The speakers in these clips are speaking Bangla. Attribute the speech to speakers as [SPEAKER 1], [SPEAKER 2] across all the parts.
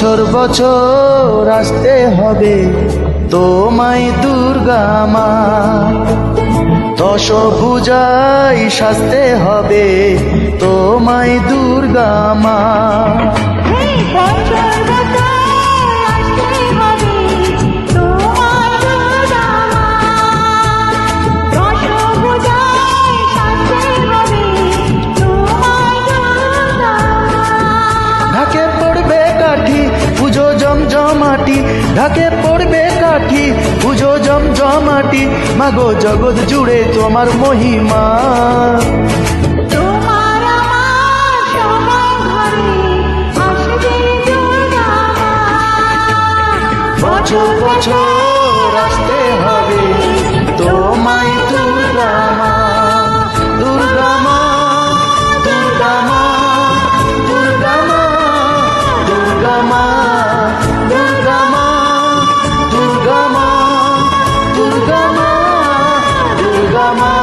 [SPEAKER 1] বছর বছর আসতে হবে তোমায় দুর্গা মা, দশভুজায় সাজতে হবে তোমায় দুর্গা মা। ঢাকে পড়বে কাঠি পুজো জমজমাটি, ঢাকে পড়বে কাঠি পুজো জমজমাটি, মাগো জগৎ জুড়ে তোমার মহিমা। বছর বছর আসতে হবে তোমায় দুর্গা মা, দুর্গা মা, দুর্গা মা, দুর্গা মা, দুর্গা মা, দুর্গা মা, দুর্গা মা, দুর্গা মা, দুর্গা মা।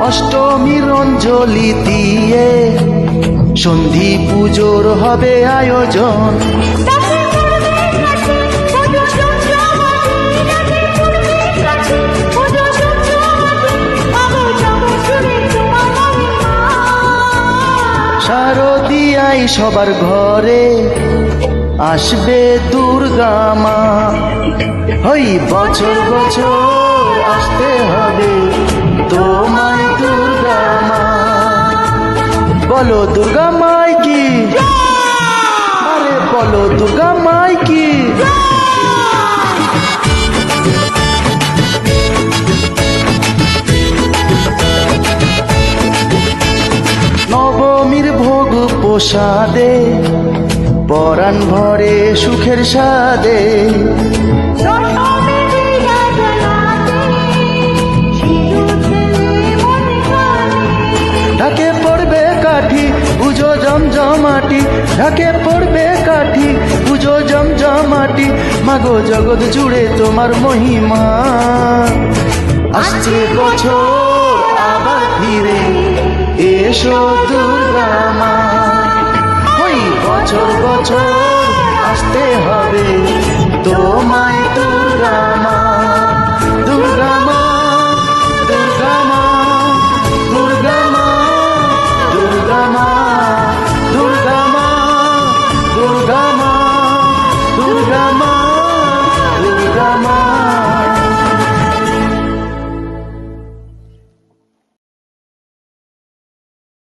[SPEAKER 1] অষ্টমীর অঞ্জলি দিয়ে সন্ধি পুজোর হবে আয়োজন, শারদিয়ায় সবার ঘরে আসবে দুর্গা মা। ওই বছর বছর আসতে হবে তোমায় দুর্গা মা। বলো দুর্গা মাই কি, আরে বলো দুর্গা মাই কি। নবমীর ভোগ প্রসাদে পরাণ ভরে সুখের সাদে, ঢাকে পড়বে কাঠি পুজো জমজমাটি, ঢাকে পড়বে কাঠি পুজো জমজমাটি, মাগো জগৎ জুড়ে তোমার মহিমা। আসছে বছর আবার ফিরে এসো দুর্গা মা, ওই বছর বছর আসতে হবে তোমায়।